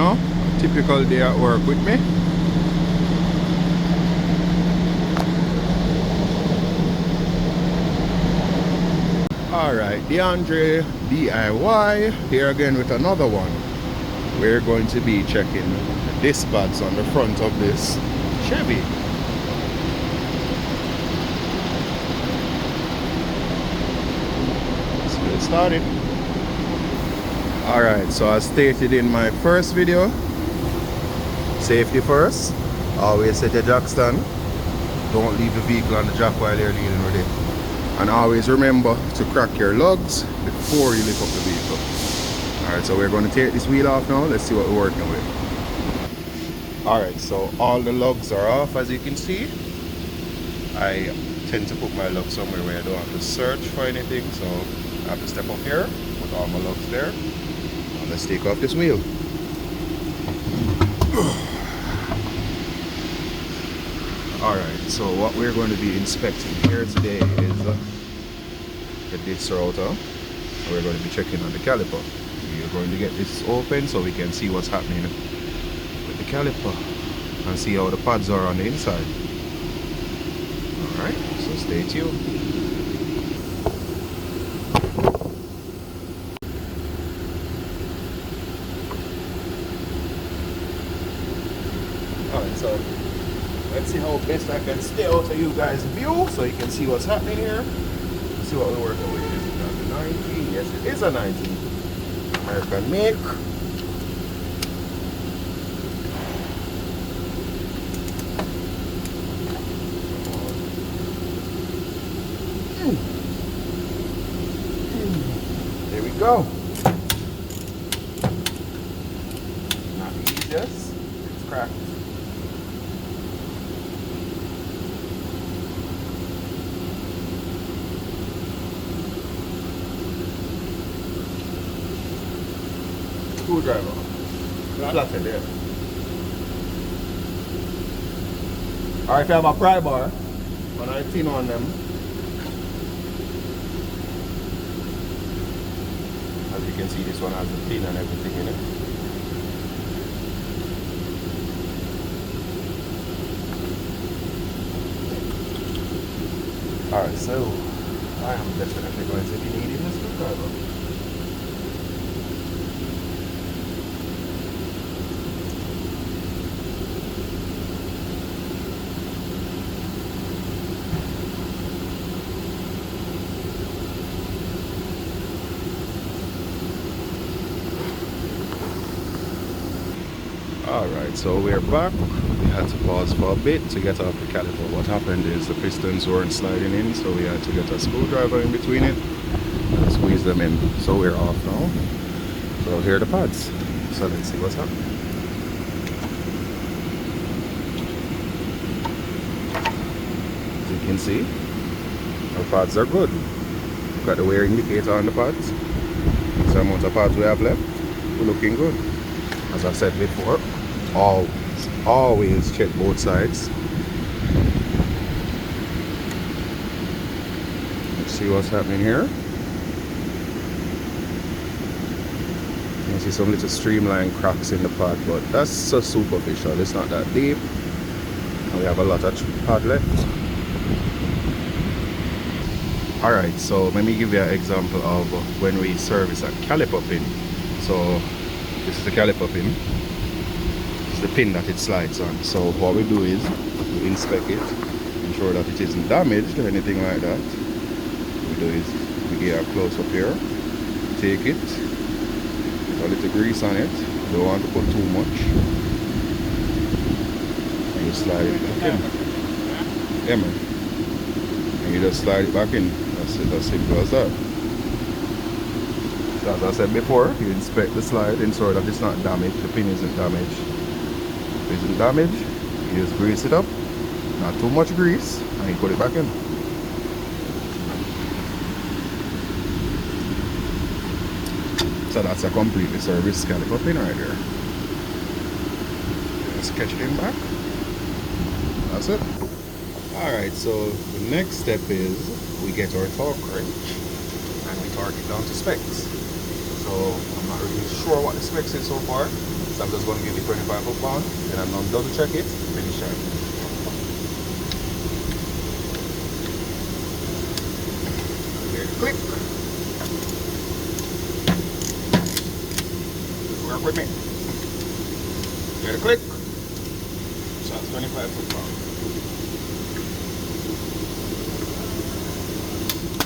now. A typical day at work with me. Alright, DeAndre DIY here again with another one. We're going to be checking the disc pads on the front of this Chevy. Let's get it started. Alright, so as stated in my first video, safety first. Always set your jack stand. Don't leave the vehicle on the jack while you're dealing with it. And always remember to crack your lugs before you lift up the vehicle. Alright, so we're going to take this wheel off now. Let's see what we're working with. Alright, so all the lugs are off, as you can see. I tend to put my lugs somewhere where I don't have to search for anything, so I have to step up here, put all my lugs there. And let's take off this wheel. Alright, so what we're going to be inspecting here today is the disc router. We're going to be checking on the caliper. We're going to get this open so we can see what's happening with the caliper and see how the pads are on the inside. Alright, so stay tuned. Alright, so let's see how best I can stay out of you guys' view so you can see what's happening here. Let's see what we're working with. Is it a 90? Yes, it is a 90. American make. There we go. Not the easiest. It's cracked. Screwdriver. Flatten there. Alright, if you have a pry bar, when I tin on them, as you can see, this one has a pin and everything in it. Alright, so I am definitely going to be needing this screwdriver. Alright, so we're back. We had to pause for a bit to get off the caliper. What happened is the pistons weren't sliding in, so we had to get a screwdriver in between it and squeeze them in. So we're off now. So here are the pads. So let's see what's happening. As you can see, our pads are good. We've got the wear indicator on the pads. That's the amount of pads we have left. We're looking good. As I said before, always check both sides. Let's see what's happening here. You can see some little streamline cracks in the pad, but that's so superficial. It's not that deep. And we have a lot of pad left. Alright, so let me give you an example of when we service a caliper pin. So this is the caliper pin. This is the pin that it slides on. So what we do is we inspect it, ensure that it isn't damaged or anything like that. What we do is we get a close up here, take it, put a little grease on it. You don't want to put too much. And you slide it back in. Yeah, man. And you just slide it back in. That's it, as simple as that. So as I said before, you inspect the slide, ensure that it's not damaged, the pin isn't damaged. If it isn't damaged, you just grease it up, not too much grease, and you put it back in. So that's a completely service caliper pin right there. Just catch it in back. That's it. Alright, so the next step is we get our torque wrench and we torque it down to specs. So I'm not really sure what the specs is so far. So I'm just going to give it 25 foot-pound, and I'm going to double check it, finish it. Hear the click. Just work with me. Hear the click. So it's 25 foot-pound.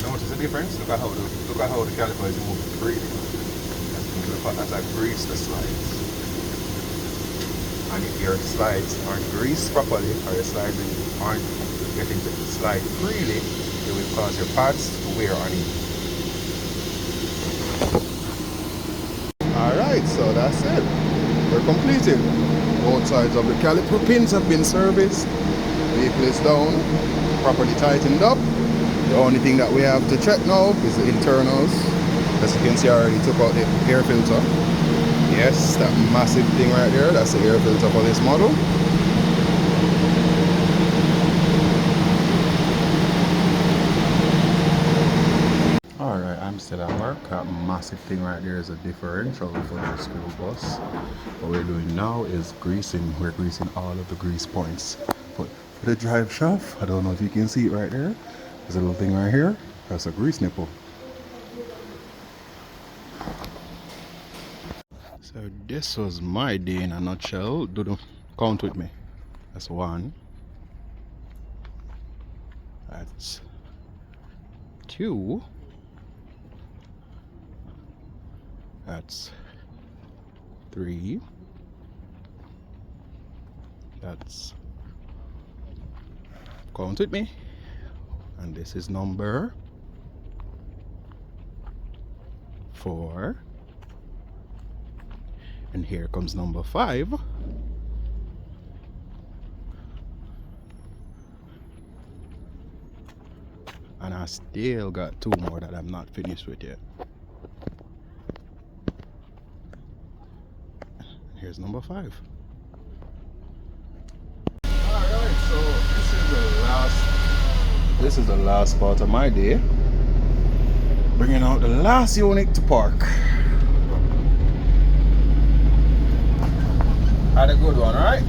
Notice the difference? Look at how the caliper is moving freely. As I grease the slides. And if your slides aren't greased properly, or your slides aren't getting to slide freely, it will cause your pads to wear uneven. Alright, so that's it. We're completed. Both sides of the caliper pins have been serviced. Vehicle is down, properly tightened up. The only thing that we have to check now is the internals. As you can see, I already took out the air filter. Yes, that massive thing right there, that's the air filter for this model. Alright, I'm still at work. That massive thing right there is a differential for the school bus. What we're doing now is greasing. We're greasing all of the grease points. But for the drive shaft, I don't know if you can see it right there. There's a little thing right here. That's a grease nipple. So this was my day in a nutshell. Count with me. That's 1. That's 2. That's 3. That's, count with me. And this is number 4. And here comes number 5. And I still got 2 more that I'm not finished with yet. Here's number 5. Alright, so this is the last part of my day. Bringing out the last unit to park. Had a good one, alright?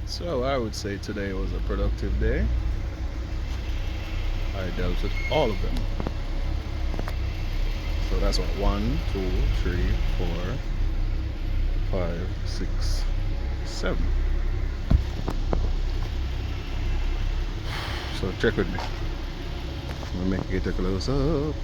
So I would say today was a productive day. I dealt with all of them. So that's what 1, 2, 3, 4, 5, 6, 7. So check with me. I'm gonna make it a close up.